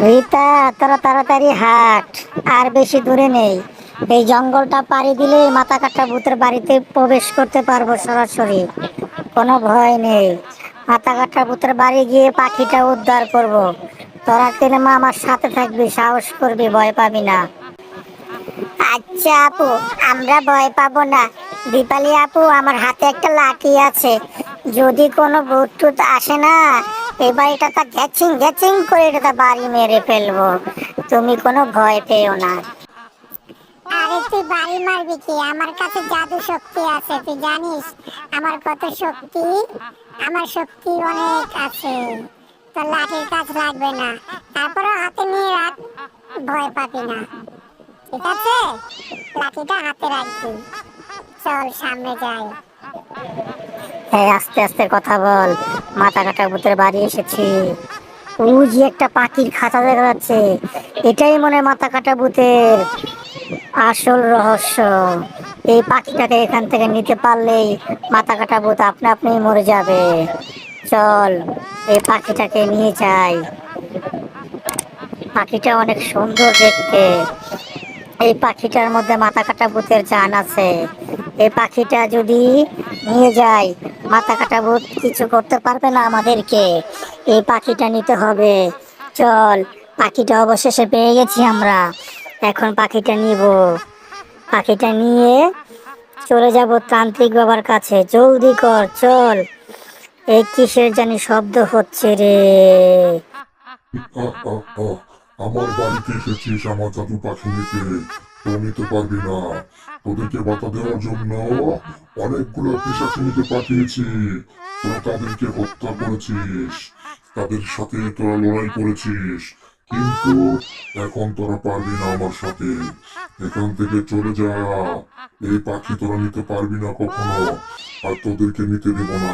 রিতা, তোরা তাড়াতাড়ি হাট। আর বেশি দূরে নেই। এই জঙ্গলটা পাড়ি দিলেই মাথা কাটা ভূতের বাড়িতে প্রবেশ করতে পারবো সরাসরি। কোনো ভয় নেই। মাথা কাটা ভূতের বাড়ি গিয়ে পাখিটা উদ্ধার করব। তোরা মা আমার সাথে থাকবি, সাহস করবি, ভয় পাবি না। আচ্ছা আপু, আমরা ভয় পাবো না। দীপালি আপু, আমার হাতে একটা লাঠি আছে। যদি কোনো ভূত টুত আসে না, এবার এটা তা গ্যাচিং গ্যাচিং করে এটা বাড়ি মেরে ফেলবো। তুমি কোনো ভয় পেও না। আরে তুই বাড়ি মারবি কি? আমার কাছে জাদু শক্তি আছে, তুই জানিস আমার কত শক্তি। আমার শক্তি অনেক আছে, তোর লাঠির কাজ লাগবে না। তারপরও হাতে নিয়ে রাখ, ভয় পাবি না। ঠিক আছে, লাঠিটা হাতে রাখবি। চল সামনে যাই। হ্যাঁ, আস্তে আস্তে কথা বল। মাথা কাটা ভূতের বাড়ি এসেছি। ওই যে একটা পাখির খাঁচা দেখা যাচ্ছে, এটাই মনে হয় মাথা কাটা ভূতের আসল রহস্য। এই পাখিটাকে এখান থেকে নিতে পারলেই মাথা কাটা ভূত আপনা আপনি মরে যাবে। চল, এই পাখিটাকে নিয়ে যাই। পাখিটা অনেক সুন্দর দেখতে। এই পাখিটার মধ্যে মাথা কাটা ভূতের জান আছে। এই পাখিটা যদি নিয়ে যাই, মাথা কাটা ভূত কিছু করতে পারবে না আমাদেরকে। এই পাখিটা নিতে হবে। চল, পাখিটা অবশেষে পেয়ে গেছি আমরা। এখন পাখিটা নিব। পাখিটা নিয়ে চলে যাব তান্ত্রিক বাবার কাছে। জলদি কর, চল। এই কিসের জানি শব্দ হচ্ছে রে। আহ, আহ, আহ, আমার বাড়িতে এসেছিস আমার জাদু পাখি নিতে, তো নিতে পারবি না। তোদেরকে বাধা দেওয়ার জন্য অনেকগুলো পিশাচিনীকে পাঠিয়েছি। তোরা তাদেরকে হত্যা করেছিস, তাদের সাথে তোরা লড়াই করেছিস, কিন্তু এখন তোরা পারবি না আমার সাথে। এখান থেকে চলে যা। এই পাখি তোরা নিতে পারবি না কখনো, আর তোদেরকে নিতে দেব না।